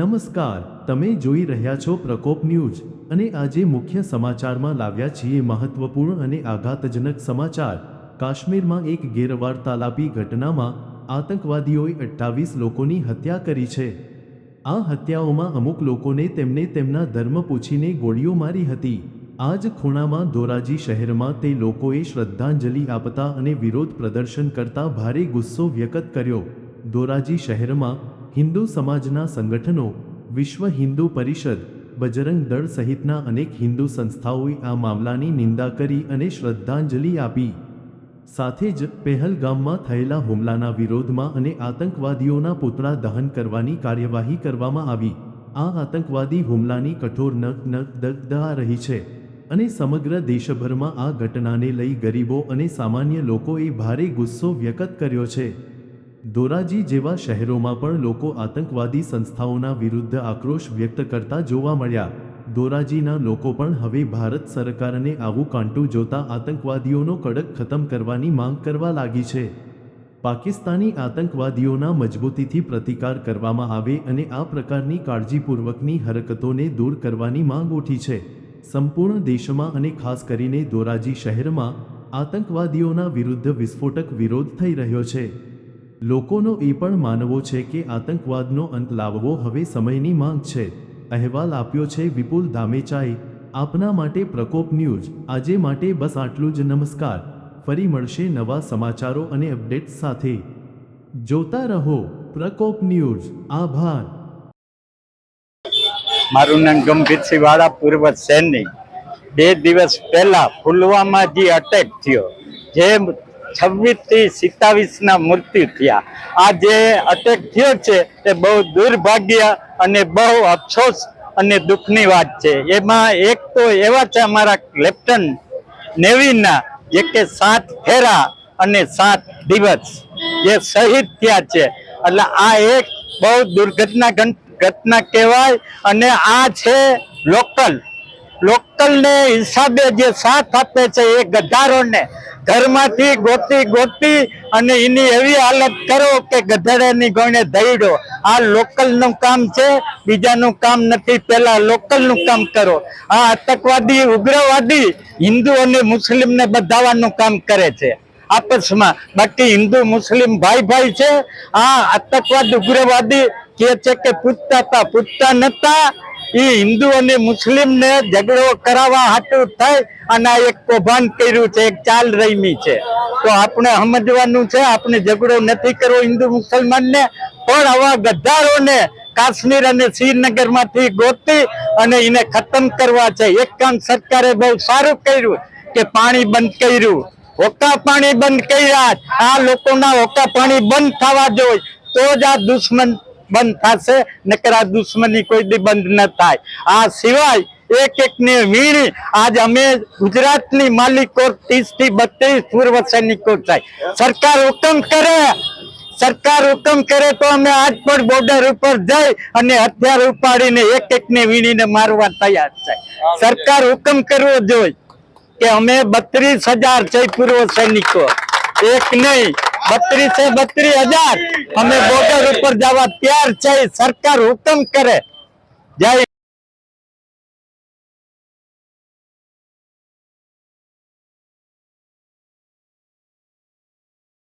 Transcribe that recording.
નમસ્કાર, તમે જોઈ રહ્યા છો પ્રકોપ ન્યૂઝ અને આજે મુખ્ય સમાચારમાં લાવ્યા છીએ મહત્વપૂર્ણ અને આઘાતજનક સમાચાર। કાશ્મીરમાં એક ગેરવાર્તાલાપી ઘટનામાં આતંકવાદીઓએ 28 લોકોની હત્યા કરી છે। આ હત્યાઓમાં અમુક લોકોને તેમને તેમના ધર્મ પૂછીને ગોળીઓ મારી હતી। આ જ ખૂણામાં ધોરાજી શહેરમાં તે લોકોએ શ્રદ્ધાંજલિ આપતા અને વિરોધ પ્રદર્શન કરતા ભારે ગુસ્સો વ્યક્ત કર્યો। ધોરાજી શહેરમાં હિન્દુ સમાજના સંગઠનો, વિશ્વ હિન્દુ પરિષદ, બજરંગ દળ સહિતના અનેક હિન્દુ સંસ્થાઓએ આ મામલાની નિંદા કરી અને શ્રદ્ધાંજલિ આપી। સાથે જ પહેલગામમાં થયેલા હુમલાના વિરોધમાં અને આતંકવાદીઓના પૂતળા દહન કરવાની કાર્યવાહી કરવામાં આવી। આ આતંકવાદી હુમલાની કઠોર દગ આ રહી છે અને સમગ્ર દેશભરમાં આ ઘટનાને લઈ ગરીબો અને સામાન્ય લોકોએ ભારે ગુસ્સો વ્યક્ત કર્યો છે। ધોરાજી જેવા શહેરોમાં પણ લોકો આતંકવાદી સંસ્થાઓના વિરુદ્ધ આક્રોશ વ્યક્ત કરતા જોવા મળ્યા। ધોરાજીના લોકો પણ હવે ભારત સરકારને આવું કાંટું જોતા આતંકવાદીઓનો કડક ખતમ કરવાની માંગ કરવા લાગી છે। પાકિસ્તાની આતંકવાદીઓના મજબૂતીથી પ્રતિકાર કરવામાં આવે અને આ પ્રકારની કાળજીપૂર્વકની હરકતોને દૂર કરવાની માંગ ઉઠી છે। સંપૂર્ણ દેશમાં અને ખાસ કરીને ધોરાજી શહેરમાં આતંકવાદીઓના વિરુદ્ધ વિસ્ફોટક વિરોધ થઈ રહ્યો છે। લોકોનો એ પણ માનવો છે કે આતંકવાદનો અંત લાવવો હવે સમયની માંગ છે। અહેવાલ આપ્યો છે વિપુલ ધામેચાએ। આપના માટે પ્રકોપ ન્યૂઝ આજે માટે બસ આટલું જ। નમસ્કાર, ફરી મળશે નવા સમાચારો અને અપડેટ્સ સાથે। જોતા રહો પ્રકોપ ન્યૂઝ। આભાર। મારું નામ ગંભીરસિંહ વાળા, પૂર્વ સૈનિક। 2 દિવસ પહેલા પુલવામા જે અટેક થયો, જે 26 થી 27 મૃત્યુ થયા। આ જે અટેક થયો છે એ બહુ દુર્ભાગ્ય અને બહુ અફસોસ અને દુઃખની વાત છે। એમાં એક તો એવા છે અમારા લેફ્ટનન્ટ નેવીના, જે કે 7 ફેરા અને 7 દિવસ જે શહીદ થયા છે। એટલે આ એક બહુ ઘટના કહેવાય। અને આ છે લોકલને હિસાબે જે સાથ આપે છે એ ગધારોને ઘરમાંથી ગોતી અને એની એવી હાલત કરો કે ગધેડાની ગોણે દઈડો। આ લોકલનું કામ છે, બીજાનું કામ નથી। પહેલા લોકલનું કામ કરો। આ આતંકવાદી ઉગ્રવાદી હિન્દુ અને મુસ્લિમને બધાવાનું કામ કરે છે આપસમાં। બાકી હિન્દુ મુસ્લિમ ભાઈ છે। આ આતંકવાદ ઉગ્રવાદી કહે છે કે પૂછતા નતા। એ હિન્દુ અને મુસ્લિમને ઝઘડો કરાવવા હાટું થઈ અને એક કૌભાંડ કર્યું છે, એક ચાલ રમી છે। તો આપણે સમજવાનું છે, આપણે ઝઘડો નથી કરવો હિન્દુ મુસલમાનને, પણ આવા ગદ્દારોને કાશ્મીર અને શ્રીનગર માંથી ગોતી અને એને ખતમ કરવા છે। એક કામ સરકારે બહુ સારું કર્યું કે પાણી બંધ કર્યું, હોકા પાણી બંધ કર્યા। આ લોકોના હોકા પાણી બંધ થવા જોઈએ તો જ આ દુશ્મન બંધ થશે, નકર આ દુશ્મની કોઈ દી બંધ ન થાય। આ સિવાય એક ને વીણી આજ અમે ગુજરાતની માલિકો 30 થી 32 પૂર્વ સૈનિકો થાય। સરકાર હુકમ કરે તો અમે આજ પણ બોર્ડર ઉપર જઈ અને હથિયાર ઉપાડીને એક ને વીણીને મારવા તૈયાર છે। સરકાર હુકમ કરવો જોઈએ કે અમે 32,000 છે પૂર્વ સૈનિકો, એક નહીં 32,000 અમે બોર્ડર ઉપર જવા તૈયાર છે। સરકાર હુકમ કરે। જય